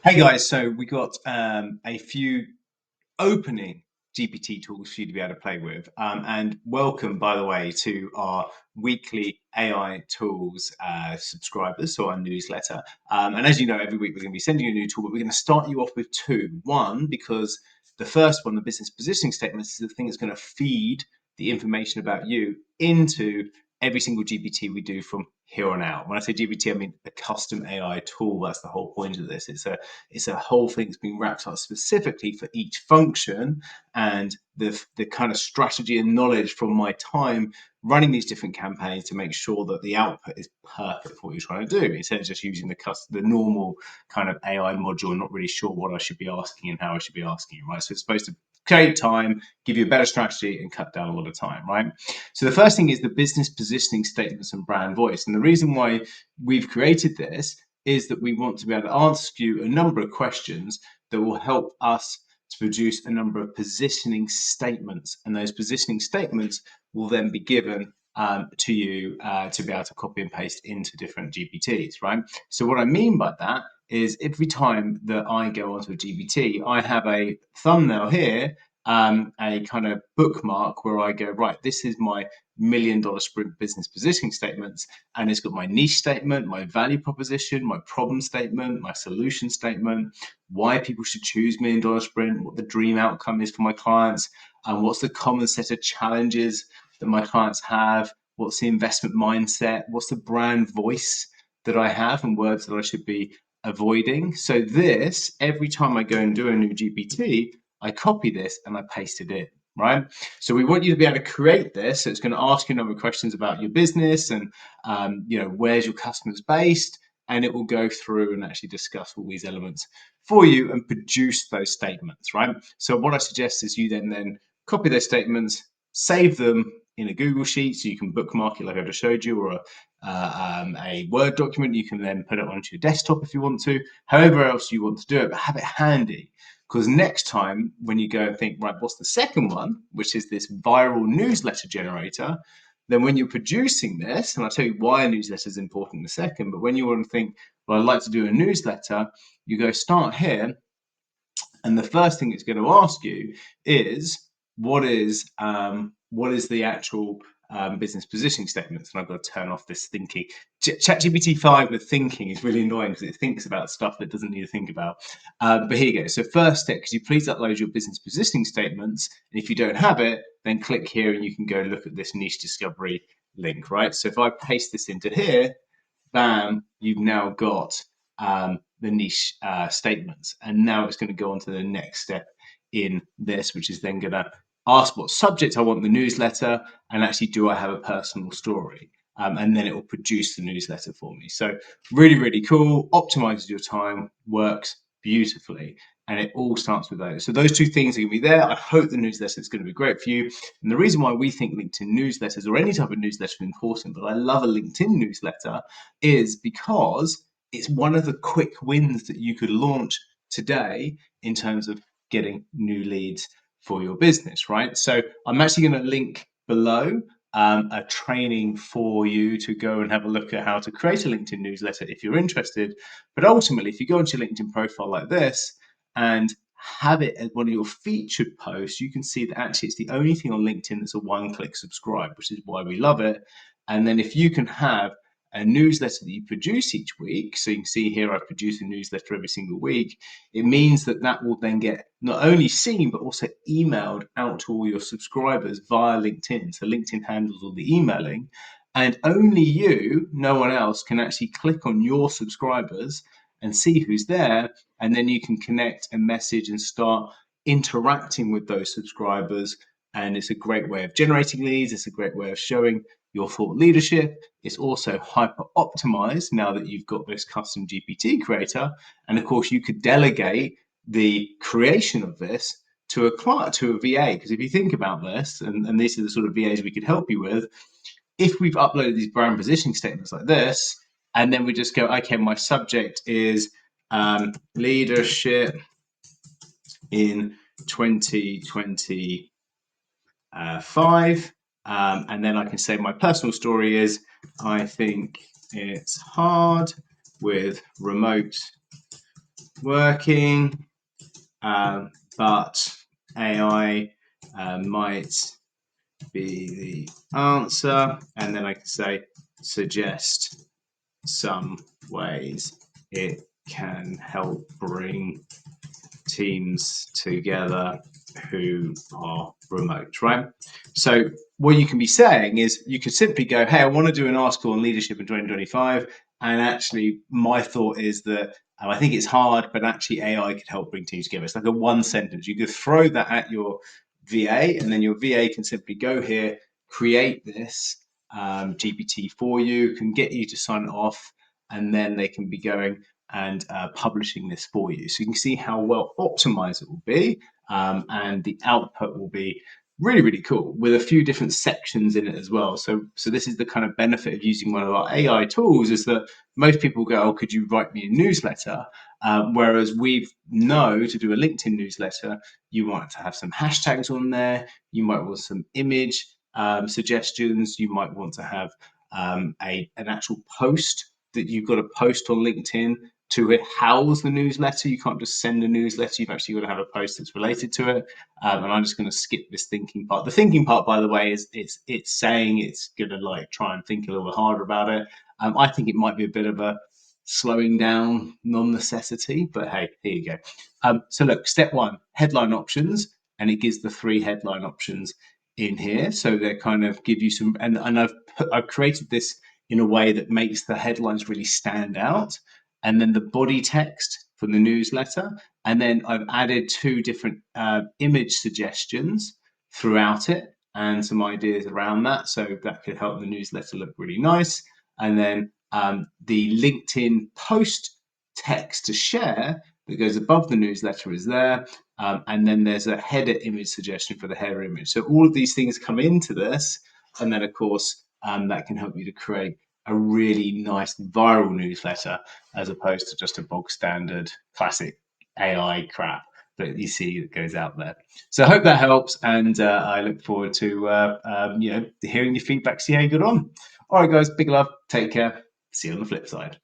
Hey guys, so we got a few opening GPT tools for you to be able to play with. And welcome, by the way, to our weekly AI tools subscribers, so our newsletter. And as you know, every week we're going to be sending you a new tool, but we're going to start you off with two. One, because the first one, the business positioning statements, is the thing that's going to feed the information about you into every single GPT we do from here on out. When I say GPT, I mean a custom AI tool. That's the whole point of this. It's a whole thing that's been wrapped up specifically for each function, and the kind of strategy and knowledge from my time running these different campaigns to make sure that the output is perfect for what you're trying to do, instead of just using the normal kind of AI module, not really sure what I should be asking and how I should be asking it, right? So it's supposed to create time, give you a better strategy, and cut down a lot of time, right? So the first thing is the business positioning statements and brand voice. And the reason why we've created this is that we want to be able to ask you a number of questions that will help us to produce a number of positioning statements. And those positioning statements will then be given to you to be able to copy and paste into different GPTs, right? So what I mean by that is every time that I go onto a GPT, I have a thumbnail here, a kind of bookmark where I go, right, this is my $1 million sprint business positioning statements, and it's got my niche statement, my value proposition, my problem statement, my solution statement, why people should choose $1 million sprint, what the dream outcome is for my clients, and what's the common set of challenges that my clients have, what's the investment mindset, what's the brand voice that I have, and words that I should be avoiding. So this, every time I go and do a new GPT, I copy this and I paste it in, right? So we want you to be able to create this. So it's going to ask you a number of questions about your business and, where's your customers based? And it will go through and actually discuss all these elements for you and produce those statements, right? So what I suggest is you then copy those statements, save them in a Google Sheet so you can bookmark it like I just showed you, or a Word document. You can then put it onto your desktop if you want to, however else you want to do it, but have it handy. Because next time when you go and think, right, what's the second one, which is this viral newsletter generator, then when you're producing this, and I'll tell you why a newsletter is important in a second, but when you want to think, well, I'd like to do a newsletter, you go start here, and the first thing it's going to ask you is what is the actual business positioning statements. And I've got to turn off this thinking. ChatGPT 5 with thinking is really annoying because it thinks about stuff that it doesn't need to think about. But here you go. So first step, could you please upload your business positioning statements? And if you don't have it, then click here and you can go look at this niche discovery link, right? So if I paste this into here, bam, you've now got the niche statements. And now it's going to go on to the next step in this, which is then going to ask what subject I want the newsletter, and actually, do I have a personal story? And then it will produce the newsletter for me. So really, really cool, optimizes your time, works beautifully. And it all starts with those. So those two things are going to be there. I hope the newsletter is going to be great for you. And the reason why we think LinkedIn newsletters or any type of newsletter is important, but I love a LinkedIn newsletter, is because it's one of the quick wins that you could launch today in terms of getting new leads for your business, right? So I'm actually going to link below a training for you to go and have a look at how to create a LinkedIn newsletter if you're interested. But ultimately, if you go into your LinkedIn profile like this and have it as one of your featured posts, you can see that actually it's the only thing on LinkedIn that's a one-click subscribe, which is why we love it. And then if you can have a newsletter that you produce each week, so you can see here I produce a newsletter every single week, it means that that will then get not only seen but also emailed out to all your subscribers via LinkedIn. So LinkedIn handles all the emailing, and only you, no one else, can actually click on your subscribers and see who's there, and then you can connect and message and start interacting with those subscribers. And it's a great way of generating leads. It's a great way of showing your thought leadership. It's also hyper optimized now that you've got this custom GPT creator. And of course, you could delegate the creation of this to a client, to a VA. Because if you think about this, and these are the sort of VAs we could help you with, if we've uploaded these brand positioning statements like this, and then we just go, okay, my subject is leadership in 2025. And then I can say my personal story is, I think it's hard with remote working, but AI might be the answer. And then I can say, suggest some ways it can help bring teams together who are remote, right? So what you can be saying is you could simply go, hey, I want to do an article on leadership in 2025. And actually, my thought is that I think it's hard, but actually AI could help bring teams together. It's like a one sentence. You could throw that at your VA, and then your VA can simply go here, create this GPT for you, can get you to sign it off, and then they can be going and publishing this for you. So you can see how well optimized it will be, and the output will be really, really cool with a few different sections in it as well. So this is the kind of benefit of using one of our AI tools, is that most people go, oh, could you write me a newsletter? Whereas we know to do a LinkedIn newsletter, you want to have some hashtags on there, you might want some image suggestions, you might want to have an actual post that you've got to post on LinkedIn to house the newsletter. You can't just send a newsletter. You've actually got to have a post that's related to it. And I'm just going to skip this thinking part. The thinking part, by the way, is it's saying it's going to like try and think a little bit harder about it. I think it might be a bit of a slowing down non-necessity, but hey, here you go. So look, step one, headline options, and it gives the 3 headline options in here. So they kind of give you some, and I've created this in a way that makes the headlines really stand out, and then the body text for the newsletter. And then I've added 2 different image suggestions throughout it and some ideas around that. So that could help the newsletter look really nice. And then the LinkedIn post text to share that goes above the newsletter is there. And then there's a header image suggestion for the header image. So all of these things come into this. And then, of course, that can help you to create a really nice viral newsletter as opposed to just a bog standard classic AI crap that you see that goes out there. So I hope that helps, and I look forward to hearing your feedback, see how you got on. All right, guys, big love, take care, see you on the flip side.